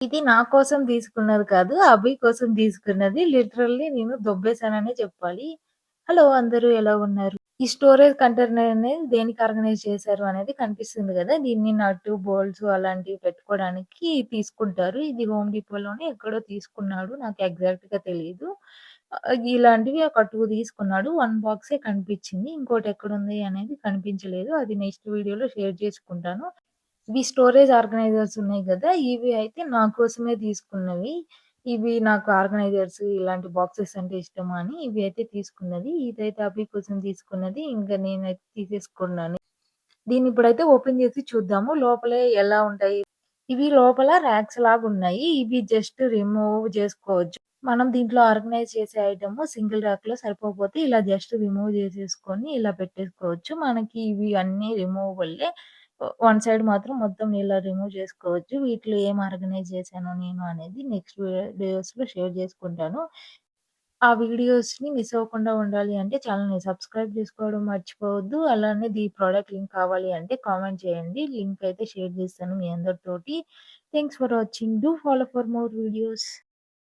ఇది నా కోసం తీసుకున్నది కాదు. అభయ్ కోసం తీసుకున్నది. లిటరల్లీ నేను దొబ్బేసాననే చెప్పాలి. హలో! అందరూ ఎలా ఉన్నారు? ఈ స్టోరేజ్ కంటైనర్ అనేది దేనికి ఆర్గనైజ్ చేశారు అనేది కనిపిస్తుంది గదా! దీన్ని నట్టు, బోల్ట్స్ అలాంటివి పెట్టుకోవడానికి తీసుకుంటారు. ఇది హోమ్ డిపోలోనే ఎక్కడో తీసుకున్నాడు. నాకు ఎగ్జాక్ట్‌గా తెలీదు. ఇలాంటివి ఒక 2 తీసుకున్నాడు. 1 బాక్సే కనిపించింది. ఇంకోటి ఎక్కడుంది అనేది కనిపించలేదు. అది నెక్స్ట్ వీడియోలో షేర్ చేసుకుంటాను. ఇవి స్టోరేజ్ ఆర్గనైజర్స్ ఉన్నాయి గదా! ఇవి అయితే నా కోసమే తీసుకున్నవి. ఇవి నాకు ఆర్గనైజర్స్ ఇలాంటి బాక్సెస్ అంటే ఇష్టమని ఇవి అయితే తీసుకున్నది. ఇదైతే అభి కోసం తీసుకున్నది. ఇంక నేనైతే తీసేసుకున్నాను. దీన్ని ఇప్పుడైతే ఓపెన్ చేసి చూద్దాము. లోపలే ఎలా ఉంటాయి. ఇవి లోపల ర్యాక్స్ లాగున్నాయి. ఇవి జస్ట్ రిమూవ్ చేసుకోవచ్చు. మనం దీంట్లో ఆర్గనైజ్ చేసే ఐటెము సింగిల్ ర్యాక్‌లో సరిపోకపోతే ఇలా జస్ట్ రిమూవ్ చేసేసుకొని ఇలా పెట్టేసుకోవచ్చు. మనకి ఇవి అన్నీ రిమూవబుల్లే. వన్ సైడ్ మాత్రం మొత్తం ఇలా రిమూవ్ చేసుకోవచ్చు. వీటిలో ఏం ఆర్గనైజ్ చేశాను నేను అనేది నెక్స్ట్ వీడియోస్‌లో షేర్ చేసుకుంటాను. ఆ వీడియోస్‌ని మిస్ అవ్వకుండా ఉండాలి అంటే ఛానెల్‌ని సబ్స్క్రైబ్ చేసుకోవడం మర్చిపోవద్దు. అలానే ప్రొడక్ట్ లింక్ కావాలి అంటే కామెంట్ చేయండి. లింక్ అయితే షేర్ చేస్తాను మీ అందరితోటి. Thanks for watching. Do follow for more videos.